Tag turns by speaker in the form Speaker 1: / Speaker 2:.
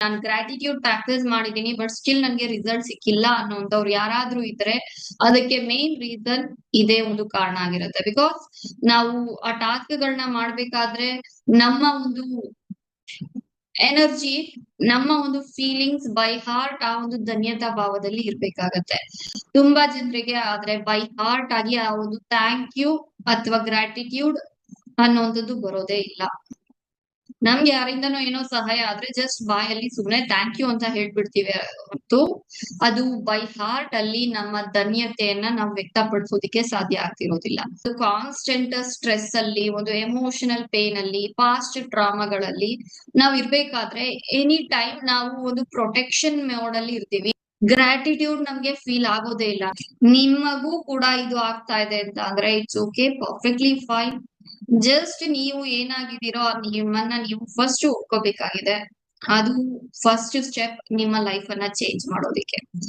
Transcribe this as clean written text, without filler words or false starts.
Speaker 1: ನಾನ್ gratitude practice ಮಾಡಿದೀನಿ but still ನನ್ಗೆ result ಸಿಕ್ಕಿಲ್ಲ ಅನ್ನೋಂಥವ್ರು ಯಾರಾದ್ರೂ ಇದ್ರೆ ಅದಕ್ಕೆ ಮೇನ್ ರೀಸನ್ ಇದೇ ಒಂದು ಕಾರಣ ಆಗಿರುತ್ತೆ. ಬಿಕಾಸ್ ನಾವು ಆ ಟಾಸ್ಕ್ ಗಳನ್ನ ಮಾಡ್ಬೇಕಾದ್ರೆ ನಮ್ಮ ಒಂದು ಎನರ್ಜಿ, ನಮ್ಮ ಒಂದು ಫೀಲಿಂಗ್ಸ್ ಬೈ ಹಾರ್ಟ್ ಆ ಒಂದು ಧನ್ಯತಾ ಭಾವದಲ್ಲಿ ಇರ್ಬೇಕಾಗತ್ತೆ. ತುಂಬಾ ಜನರಿಗೆ ಆದ್ರೆ ಬೈ ಹಾರ್ಟ್ ಆಗಿ ಆ ಒಂದು ಥ್ಯಾಂಕ್ ಯು ಅಥವಾ ಗ್ರಾಟಿಟ್ಯೂಡ್ ಅನ್ನುವಂಥದ್ದು ಬರೋದೇ ಇಲ್ಲ. ನಮ್ಗೆ ಯಾರಿಂದನೋ ಏನೋ ಸಹಾಯ ಆದ್ರೆ ಜಸ್ಟ್ ಬಾಯಲ್ಲಿ ಸುಮ್ನೆ ಥ್ಯಾಂಕ್ ಯು ಅಂತ ಹೇಳ್ಬಿಡ್ತೀವಿ ಹೊರತು ಅದು ಬೈ ಹಾರ್ಟ್ ಅಲ್ಲಿ ನಮ್ಮ ಧನ್ಯತೆಯನ್ನ ನಾವು ವ್ಯಕ್ತಪಡಿಸೋದಿಕ್ಕೆ ಸಾಧ್ಯ ಆಗ್ತಿರೋದಿಲ್ಲ. ಕಾನ್ಸ್ಟೆಂಟ್ ಸ್ಟ್ರೆಸ್ ಅಲ್ಲಿ, ಒಂದು ಎಮೋಷನಲ್ ಪೇನ್ ಅಲ್ಲಿ, ಪಾಸ್ಟ್ ಟ್ರಾಮಾಗಳಲ್ಲಿ ನಾವ್ ಇರ್ಬೇಕಾದ್ರೆ ಎನಿ ಟೈಮ್ ನಾವು ಒಂದು ಪ್ರೊಟೆಕ್ಷನ್ ಮೋಡ್ ಅಲ್ಲಿ ಇರ್ತೀವಿ. ಗ್ರಾಟಿಟ್ಯೂಡ್ ನಮ್ಗೆ ಫೀಲ್ ಆಗೋದೇ ಇಲ್ಲ. ನಿಮಗೂ ಕೂಡ ಇದು ಆಗ್ತಾ ಇದೆ ಅಂತ ಅಂದ್ರೆ it's okay, perfectly fine. Just ನೀವು ಏನಾಗಿದ್ದೀರೋ ನಿಮ್ಮನ್ನ ನೀವು ಫಸ್ಟ್ ಒಪ್ಕೋಬೇಕಾಗಿದೆ. ಅದು ಫಸ್ಟ್ ಸ್ಟೆಪ್ ನಿಮ್ಮ ಲೈಫ್ ಅನ್ನ ಚೇಂಜ್ ಮಾಡೋದಿಕ್ಕೆ.